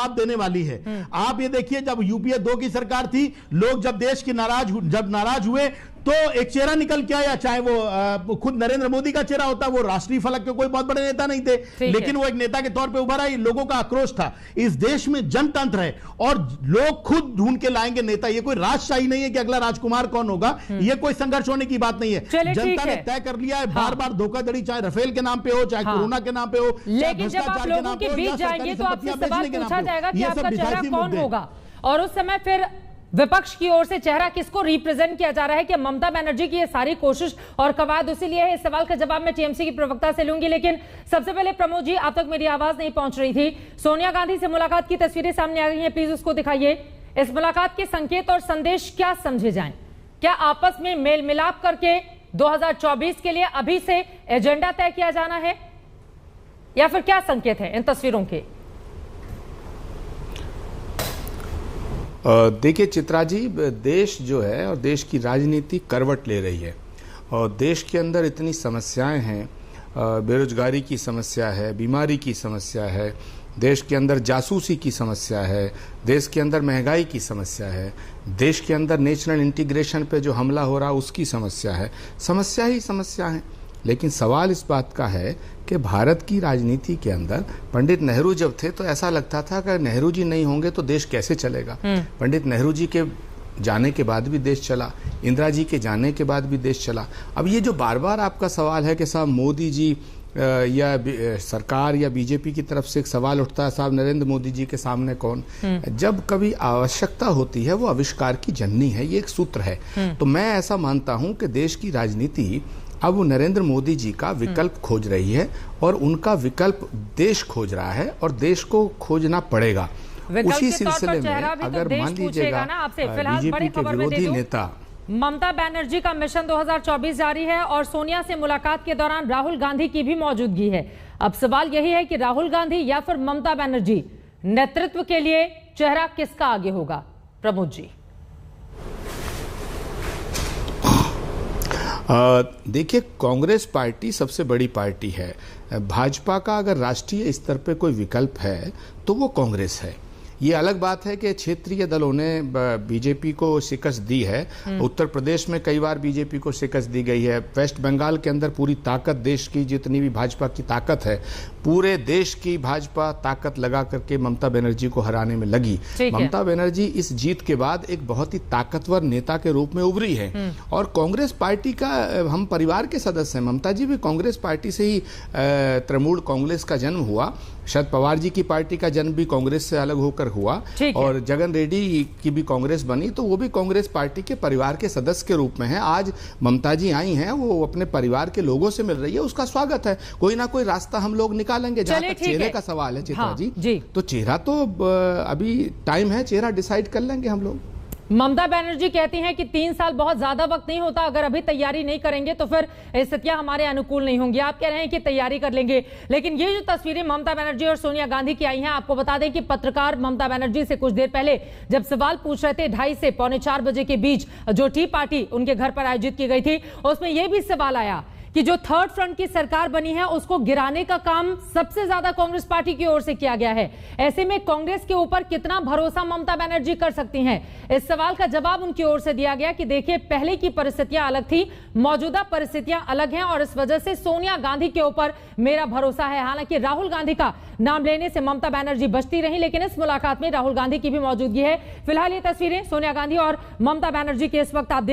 जवाब देने वाली है। आप ये देखिए, जब यूपीए 2 की सरकार थी, लोग जब देश की नाराज हुए तो एक चेहरा निकल के आया, चाहे वो खुद नरेंद्र मोदी का चेहरा होता, वो राष्ट्रीय फलक के कोई बहुत बड़े नेता नहीं थे, लेकिन वो एक नेता के तौर पे उभरा। लोगों का आक्रोश था। इस देश में जनतंत्र है और लोग खुद ढूंढ के लाएंगे नेता। ये कोई राजशाही नहीं है कि अगला राजकुमार कौन होगा, ये कोई संघर्ष होने की बात नहीं है। जनता ने तय कर लिया है। बार बार धोखाधड़ी, चाहे राफेल के नाम पे हो, चाहे कोरोना के नाम पे हो, लेकिन जब आप लोगों के बीच जाएंगे तो आपसे सवाल पूछा जाएगा कि आपका चेहरा कौन होगा, और उस समय फिर विपक्ष की ओर से चेहरा किसको रिप्रेजेंट किया जा रहा है कि ममता बनर्जी की ये सारी कोशिश और कवायद उसी लिए है। इस सवाल का जवाब मैं टीएमसी की प्रवक्ता से लूंगी, लेकिन सबसे पहले प्रमोद जी, अब तक मेरी आवाज नहीं पहुंच रही थी। सोनिया गांधी से मुलाकात की तस्वीरें सामने आ गई हैं, प्लीज उसको दिखाइए। इस मुलाकात के संकेत और संदेश क्या समझे जाएं? क्या आपस में मेल मिलाप करके 2024 के लिए अभी से एजेंडा तय किया जाना है, या फिर क्या संकेत है इन तस्वीरों के? देखिए चित्रा जी, देश जो है और देश की राजनीति करवट ले रही है और देश के अंदर इतनी समस्याएं हैं। बेरोजगारी की समस्या है, बीमारी की समस्या है, देश के अंदर जासूसी की समस्या है, देश के अंदर महंगाई की समस्या है, देश के अंदर नेशनल इंटीग्रेशन पे जो हमला हो रहा उसकी समस्या है। समस्या ही समस्या है। लेकिन सवाल इस बात का है कि भारत की राजनीति के अंदर पंडित नेहरू जब थे तो ऐसा लगता था कि नेहरू जी नहीं होंगे तो देश कैसे चलेगा। पंडित नेहरू जी के जाने के बाद भी देश चला, इंदिरा जी के जाने के बाद भी देश चला। अब ये जो बार बार आपका सवाल है कि साहब मोदी जी या सरकार या बीजेपी की तरफ से एक सवाल उठता है, साहब नरेंद्र मोदी जी के सामने कौन? जब कभी आवश्यकता होती है वो आविष्कार की जननी है, ये एक सूत्र है। तो मैं ऐसा मानता हूं कि देश की राजनीति अब नरेंद्र मोदी जी का विकल्प खोज रही है और उनका विकल्प देश खोज रहा है और देश को खोजना पड़ेगा। उसी सिलसिले में अगर मान लीजिएगा बीजेपी के विरोधी नेता ममता बनर्जी का मिशन 2024 जारी है और सोनिया से मुलाकात के दौरान राहुल गांधी की भी मौजूदगी है। अब सवाल यही है कि राहुल गांधी या फिर ममता बनर्जी, नेतृत्व के लिए चेहरा किसका आगे होगा? प्रमोद जी। देखिए, कांग्रेस पार्टी सबसे बड़ी पार्टी है। भाजपा का अगर राष्ट्रीय स्तर पे कोई विकल्प है तो वो कांग्रेस है। ये अलग बात है कि क्षेत्रीय दलों ने बीजेपी को शिकस्त दी है। उत्तर प्रदेश में कई बार बीजेपी को शिकस्त दी गई है। वेस्ट बंगाल के अंदर पूरी ताकत, देश की जितनी भी भाजपा की ताकत है, पूरे देश की भाजपा ताकत लगा करके ममता बनर्जी को हराने में लगी। ममता बनर्जी इस जीत के बाद एक बहुत ही ताकतवर नेता के रूप में उभरी है और कांग्रेस पार्टी का हम परिवार के सदस्य हैं। ममता जी भी कांग्रेस पार्टी से ही तृणमूल कांग्रेस का जन्म हुआ। शरद पवार जी की पार्टी का जन्म भी कांग्रेस से अलग होकर हुआ और जगन रेड्डी की भी कांग्रेस बनी, तो वो भी कांग्रेस पार्टी के परिवार के सदस्य के रूप में है। आज ममता जी आई हैं, वो अपने परिवार के लोगों से मिल रही है, उसका स्वागत है। कोई ना कोई रास्ता हम लोग निकालेंगे। जहां तक चेहरे का सवाल है चित्रा जी, तो चेहरा तो अभी टाइम है, चेहरा डिसाइड कर लेंगे हम लोग। ममता बनर्जी कहती हैं कि 3 साल बहुत ज्यादा वक्त नहीं होता, अगर अभी तैयारी नहीं करेंगे तो फिर स्थितियां हमारे अनुकूल नहीं होंगी। आप कह रहे हैं कि तैयारी कर लेंगे, लेकिन ये जो तस्वीरें ममता बनर्जी और सोनिया गांधी की आई हैं, आपको बता दें कि पत्रकार ममता बनर्जी से कुछ देर पहले जब सवाल पूछ रहे थे 2:30 से पौने 4 बजे के बीच जो टी पार्टी उनके घर पर आयोजित की गई थी, उसमें यह भी सवाल आया कि जो थर्ड फ्रंट की सरकार बनी है उसको गिराने का काम सबसे ज्यादा कांग्रेस पार्टी की ओर से किया गया है। ऐसे में कांग्रेस के ऊपर कितना भरोसा ममता बनर्जी कर सकती हैं? इस सवाल का जवाब उनकी ओर से दिया गया कि देखिए, पहले की परिस्थितियां अलग थी, मौजूदा परिस्थितियां अलग हैं और इस वजह से सोनिया गांधी के ऊपर मेरा भरोसा है। हालांकि राहुल गांधी का नाम लेने से ममता बनर्जी बचती रही, लेकिन इस मुलाकात में राहुल गांधी की भी मौजूदगी है। फिलहाल ये तस्वीरें सोनिया गांधी और ममता बनर्जी के इस वक्त आप